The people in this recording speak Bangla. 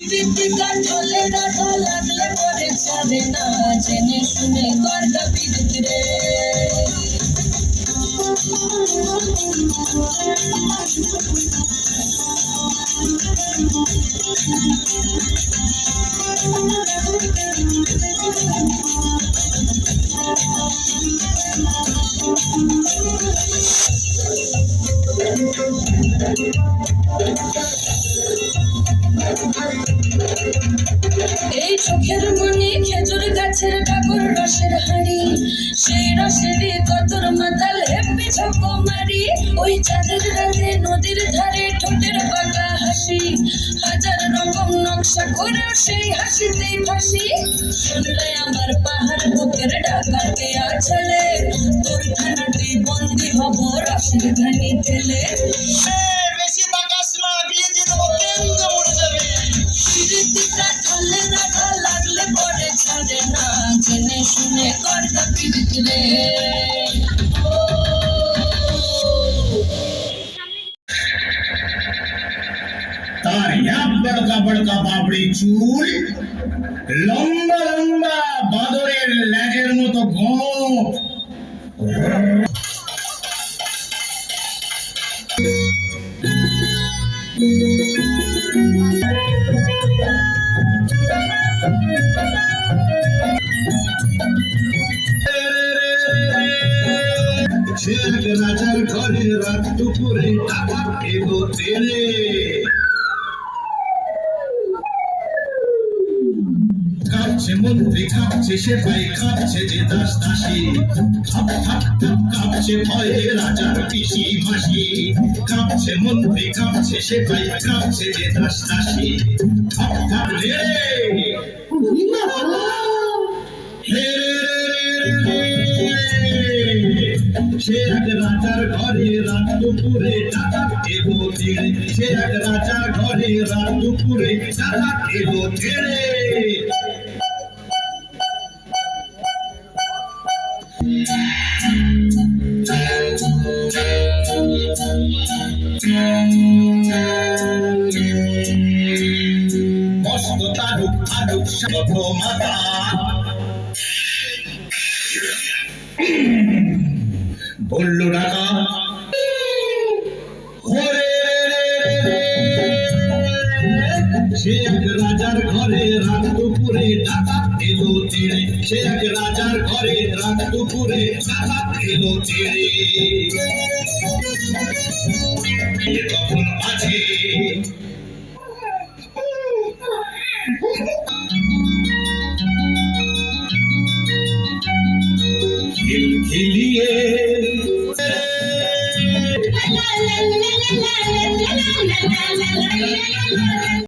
ঋতিকা ঢলে রাধা লাগলে পরে ছাড়ে না, জেনে শুনে করটা বিদ্যুৎ রে। এই চোখের মনি খেজুর গাছের ডাগর রসের হাড়ি, সেই রসেরই কতর মাতাল হেপি ঝকমারি। ওই চাঁদের রাতে নদীর ধারে ঠোঁটের বাঁকা হাসি, হাজার রকম নকশা করেও সেই হাসিতেই ফাঁসি। শুনলে আমার পাহাড় বুকের ডাকাতে আছালে, তোর খানাতেই বন্দি হব রসের ঘানি ঠেলে। ঋতিকা ঢলে রাধা লাগলে পরে ছাড়ে না, জেনে শুনে করটা বিদ্যুৎ রে। তার এক বড়কা বড়কা বাবড়ি চুল, লম্বা লম্বা বাদরের লেজের মতো গোঁফ। সে এক রাজার ঘরে রাত দুপুরে টাকা এলো তেরে। কাঁপছে মন্ত্রী, কাঁপছে সেপাই, কাঁপছে যে দাস দাসী। থাপ থাপ থাপ কাঁপছে ভয়ে রাজার পিসি মাসি। কাঁপছে মন্ত্রী, কাঁপছে সেপাই, কাঁপছে যে দাস দাসী। থাপ থাপ রে সে এক রাজার ঘরে রাত দুপুরে ডাকাত এলো তেড়ে। সে এক রাজার ঘরে রাত দুপুরে ডাকাত এলো তেড়ে। মস্ত তালুক আলুক শত মাথা, বলল ডাকা সে এক রাজার ঘরে রাত দুপুরে ডাকাত এলো তেড়ে। সে এক রাজার ঘরে রাত দুপুরে ডাকাত এলো তেড়ে। তখন আছে খিলখিলিয়ে